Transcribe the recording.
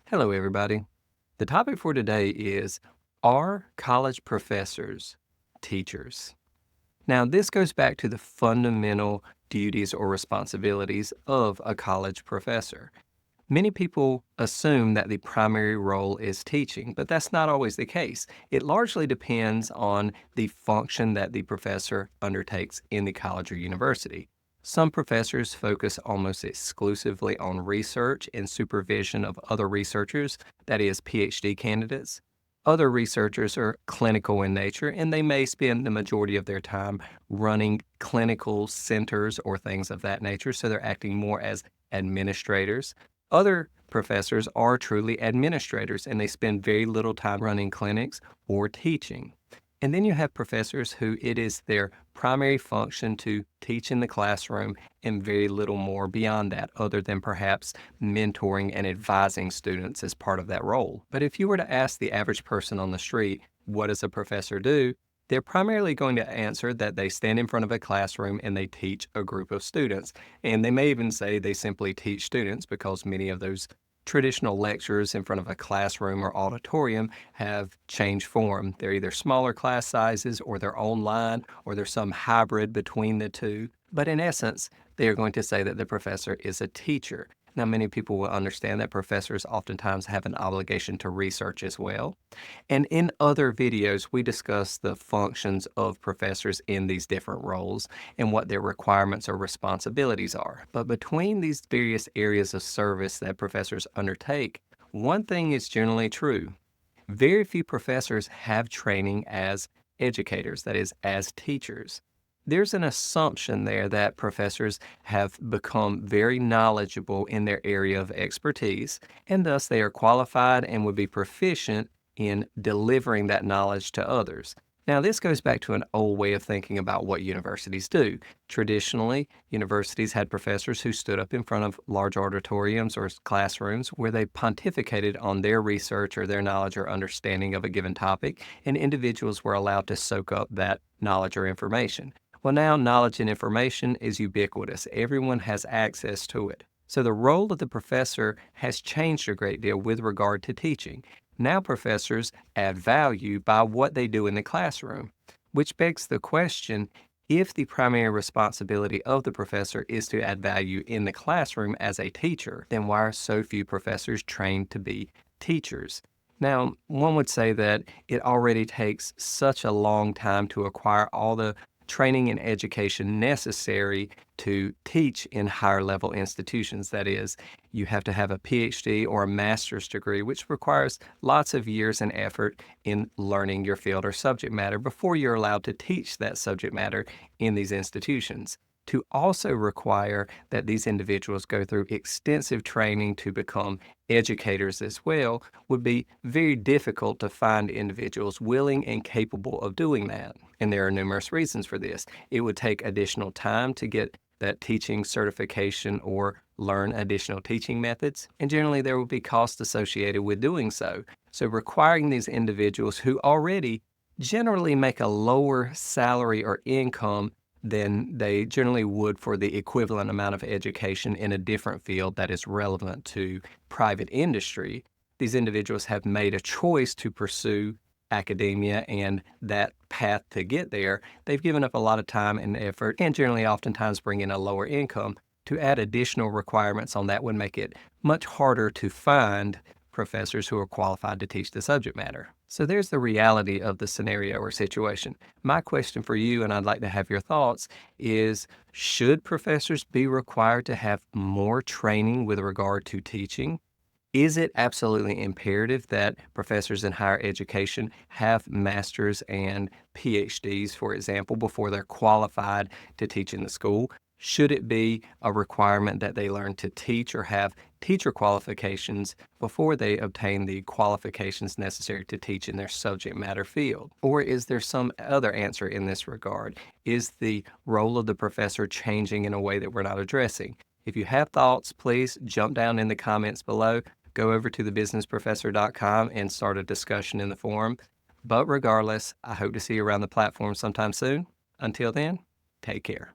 Hello, everybody. The topic for today is, are college professors teachers? Now, this goes back to the fundamental duties or responsibilities of a college professor. Many people assume that the primary role is teaching, but that's not always the case. It largely depends on the function that the professor undertakes in the college or university. Some professors focus almost exclusively on research and supervision of other researchers, that is, PhD candidates. Other researchers are clinical in nature, and they may spend the majority of their time running clinical centers or things of that nature, so they're acting more as administrators. Other professors are truly administrators and they spend very little time running clinics or teaching. And then you have professors who it is their primary function to teach in the classroom and very little more beyond that, other than perhaps mentoring and advising students as part of that role. But if you were to ask the average person on the street, what does a professor do? They're primarily going to answer that they stand in front of a classroom and they teach a group of students. And they may even say they simply teach students because many of those traditional lectures in front of a classroom or auditorium have changed form. They're either smaller class sizes or they're online or there's some hybrid between the two. But in essence, they are going to say that the professor is a teacher. Now, many people will understand that professors oftentimes have an obligation to research as well. And in other videos, we discuss the functions of professors in these different roles and what their requirements or responsibilities are. But between these various areas of service that professors undertake, one thing is generally true. Very few professors have training as educators, that is, as teachers. There's an assumption there that professors have become very knowledgeable in their area of expertise, and thus they are qualified and would be proficient in delivering that knowledge to others. Now, this goes back to an old way of thinking about what universities do. Traditionally, universities had professors who stood up in front of large auditoriums or classrooms where they pontificated on their research or their knowledge or understanding of a given topic, and individuals were allowed to soak up that knowledge or information. Well, now knowledge and information is ubiquitous. Everyone has access to it. So the role of the professor has changed a great deal with regard to teaching. Now professors add value by what they do in the classroom, which begs the question, if the primary responsibility of the professor is to add value in the classroom as a teacher, then why are so few professors trained to be teachers? Now, one would say that it already takes such a long time to acquire all the training and education necessary to teach in higher level institutions. That is, you have to have a PhD or a master's degree, which requires lots of years and effort in learning your field or subject matter before you're allowed to teach that subject matter in these institutions. To also require that these individuals go through extensive training to become educators as well would be very difficult to find individuals willing and capable of doing that. And there are numerous reasons for this. It would take additional time to get that teaching certification or learn additional teaching methods, and generally there will be costs associated with doing so. So requiring these individuals who already generally make a lower salary or income than they generally would for the equivalent amount of education in a different field that is relevant to private industry. These individuals have made a choice to pursue academia and that path to get there. They've given up a lot of time and effort and generally oftentimes bring in a lower income. To add additional requirements on that would make it much harder to find professors who are qualified to teach the subject matter. So there's the reality of the scenario or situation. My question for you, and I'd like to have your thoughts, is should professors be required to have more training with regard to teaching? Is it absolutely imperative that professors in higher education have masters and PhDs, for example, before they're qualified to teach in the school? Should it be a requirement that they learn to teach or have teacher qualifications before they obtain the qualifications necessary to teach in their subject matter field? Or is there some other answer in this regard? Is the role of the professor changing in a way that we're not addressing? If you have thoughts, please jump down in the comments below. Go over to thebusinessprofessor.com and start a discussion in the forum. But regardless, I hope to see you around the platform sometime soon. Until then, take care.